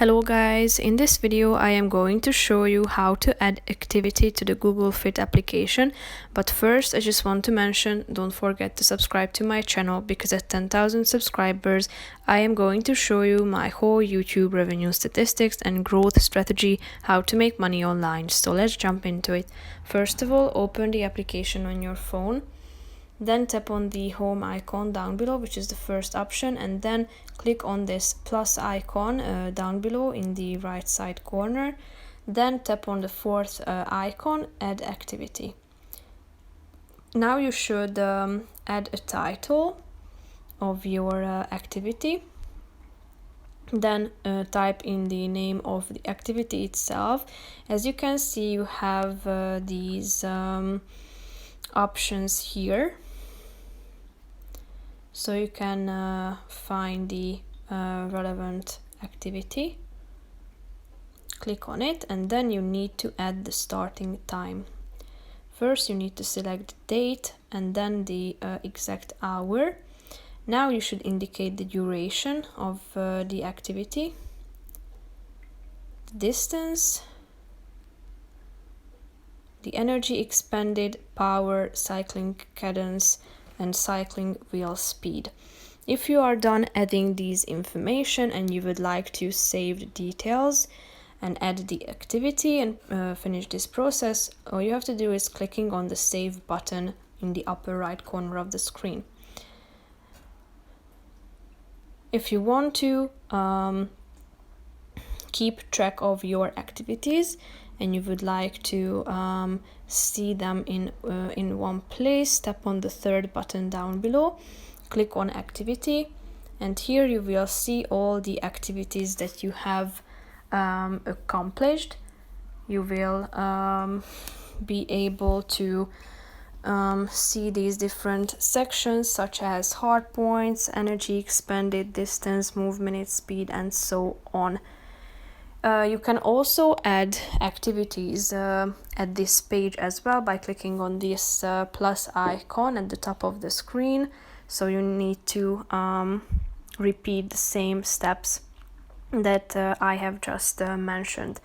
Hello guys, in this video I am going to show you how to add activity to the Google Fit application, but first I just want to mention, don't forget to subscribe to my channel because at 10,000 subscribers I am going to show you my whole YouTube revenue statistics and growth strategy, how to make money online. So let's jump into it. First of all, open the application on your phone. Then tap on the home icon down below, which is the first option, and then click on this plus icon down below in the right side corner. Then tap on the fourth icon, add activity. Now you should add a title of your activity. Then type in the name of the activity itself. As you can see, you have these options here. So you can find the relevant activity, click on it, and then you need to add the starting time. First you need to select the date and then the exact hour. Now you should indicate the duration of the activity, the distance, the energy expended, power, cycling cadence, and cycling wheel speed. If you are done adding these information and you would like to save the details and add the activity and finish this process, all you have to do is clicking on the save button in the upper right corner of the screen. If you want to keep track of your activities and you would like to see them in one place, tap on the third button down below, click on activity, and here you will see all the activities that you have accomplished. You will be able to see these different sections such as hard points, energy expended, distance, move minutes, speed, and so on. You can also add activities at this page as well by clicking on this plus icon at the top of the screen. So you need to repeat the same steps that I have just mentioned.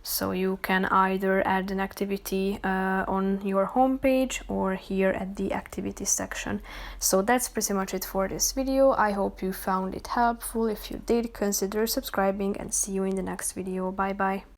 So you can either add an activity on your home page or here at the activity section. So that's pretty much it for this video. I hope you found it helpful. If you did, consider subscribing and see you in the next video. Bye bye.